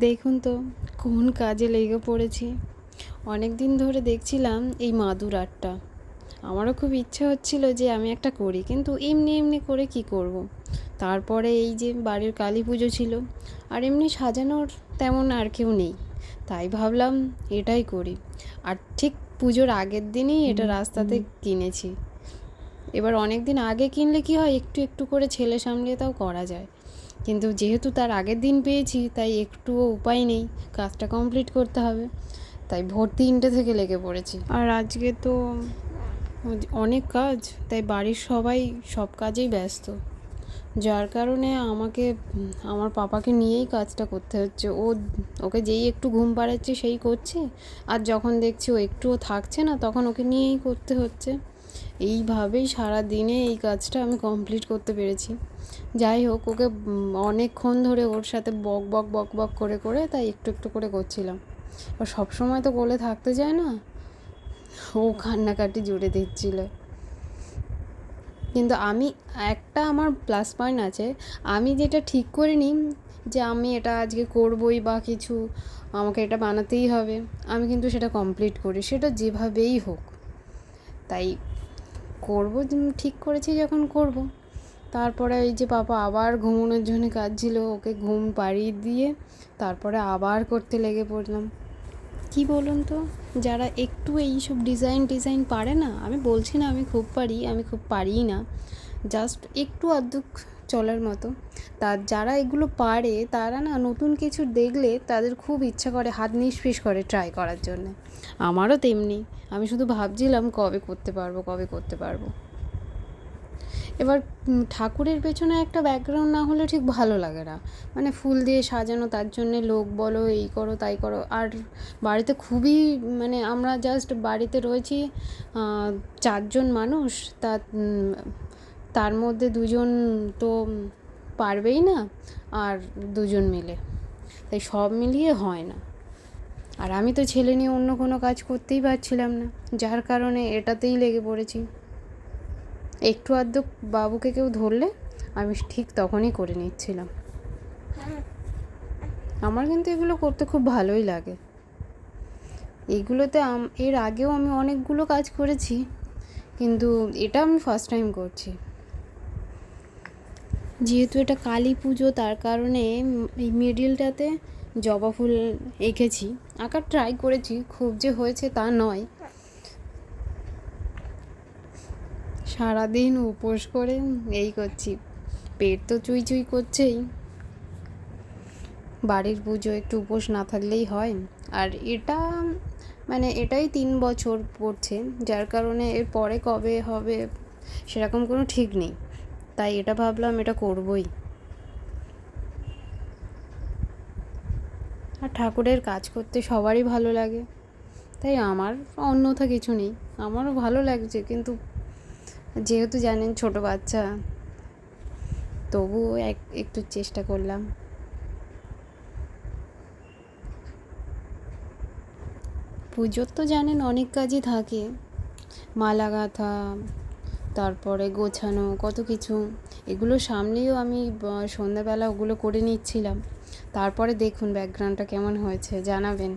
দেখুন তো কোন কাজে লেগে পড়েছি। অনেক দিন ধরে দেখছিলাম এই মাদুর আর্টটা। আমারও খুব ইচ্ছা হচ্ছিল যে আমি একটা করি, কিন্তু এমনি এমনি করে কি করব। তারপরে এই যে বাড়ির কালী পুজো ছিল, আর এমনি সাজানোর তেমন আর কেউ নেই, তাই ভাবলাম এটাই করি। আর ঠিক পুজোর আগের দিনই এটা রাস্তাতে কিনেছি। এবার অনেক দিন আগে কিনলে কি হয়, একটু একটু করে ছেলে সামলিয়ে তাও করা যায়, কিন্তু যেহেতু তার আগের দিন পেয়েছি তাই একটুও উপায় নেই, কাজটা কমপ্লিট করতে হবে। তাই ভোর 3টে থেকে লেগে পড়েছি। আর আজকে তো অনেক কাজ, তাই বাড়ির সবাই সব কাজেই ব্যস্ত, যার কারণে আমাকে আমার পাপাকে নিয়েই কাজটা করতে হচ্ছে। ওকে যেই একটু ঘুম পাড়াচ্ছে সেই করছে, আর যখন দেখছি ও একটুও থাকছে না তখন ওকে নিয়েই করতে হচ্ছে। এইভাবেই সারা দিনে এই কাজটা আমি কমপ্লিট করতে পেরেছি। যাই হোক, ওকে অনেকক্ষণ ধরে ওর সাথে বক বক বক বক করে করে তাই একটু একটু করে করছিলাম। আর সবসময় তো কোলে থাকতে যায় না, ও কান্নাকাটি জুড়ে দিচ্ছিল। কিন্তু আমার প্লাস পয়েন্ট আছে, আমি যেটা ঠিক করে নিই যে আমি এটা আজকে করবই বা কিছু, আমাকে এটা বানাতেই হবে, আমি কিন্তু সেটা কমপ্লিট করি, সেটা যেভাবেই হোক। তাই করব, ঠিক করেছি যখন করব। তারপরে এই যে পাপা আবার ঘুমানোর জন্য কাজ ছিল, ওকে ঘুম পাড়িয়ে দিয়ে তারপরে আবার করতে লেগে পড়লাম। কি বলুন তো, যারা একটু এইসব ডিজাইন পারে না, আমি বলছি না আমি খুব পারি, আমি খুব পারিই না, জাস্ট একটু আধটু চলার মতো। যারা এগুলো পারে তারা না নতুন কিছু দেখলে তাদের খুব ইচ্ছা করে, হাত নিঃফিস করে ট্রাই করার জন্য। আমারও তেমনি, আমি শুধু ভাবছিলাম কবে করতে পারবো। এবার ঠাকুরের পেছনে একটা ব্যাকগ্রাউন্ড না হলে ঠিক ভালো লাগে না, মানে ফুল দিয়ে সাজানো, তার জন্যে লোক বলো, এই করো তাই করো। আর বাড়িতে খুবই, মানে আমরা জাস্ট বাড়িতে রয়েছি 4জন মানুষ, তার মধ্যে 2জন তো পারবেই না, আর 2জন মিলে, তাই সব মিলিয়ে হয় না। আর আমি তো ছেলে নিয়ে অন্য কোনো কাজ করতেই পারছিলাম না, যার কারণে এটাতেই লেগে পড়েছি। একটু আধটু বাবুকে কেউ ধরলে আমি ঠিক তখনই করে নিচ্ছিলাম। আমার কিন্তু এগুলো করতে খুব ভালোই লাগে। এইগুলোতে এর আগেও আমি অনেকগুলো কাজ করেছি, কিন্তু এটা আমি ফার্স্ট টাইম করছি। যেহেতু এটা কালী পুজো, তার কারণে এই মিডিলটাতে জবা ফুল এঁকেছি, আঁকার ট্রাই করেছি, খুব যে হয়েছে তা নয়। সারাদিন উপোস করে এই করছি, পেট তো চুই করছেই। বাড়ির পুজো একটু উপোস না থাকলেই হয়। আর এটা, মানে এটাই 3 বছর পড়ছে, যার কারণে এর পরে কবে হবে সেরকম কোনো ঠিক নেই, তাই এটা ভাবলাম এটা করবই। আর ঠাকুরের কাজ করতে সবারই ভালো লাগে, তাই আমার অন্যথা কিছু নেই, আমারও ভালো লাগছে। কিন্তু যেহেতু জানেন ছোট বাচ্চা, তবুও একটু চেষ্টা করলাম। পুজোর তো জানেন অনেক কাজই থাকে, মালা গাঁথা, তারপরে গোছানো, কত কিছু। এগুলো সামলেও আমি সন্ধ্যাবেলা ওগুলো করে নিচ্ছিলাম। তারপরে দেখুন ব্যাকগ্রাউন্ডটা কেমন হয়েছে জানাবেন।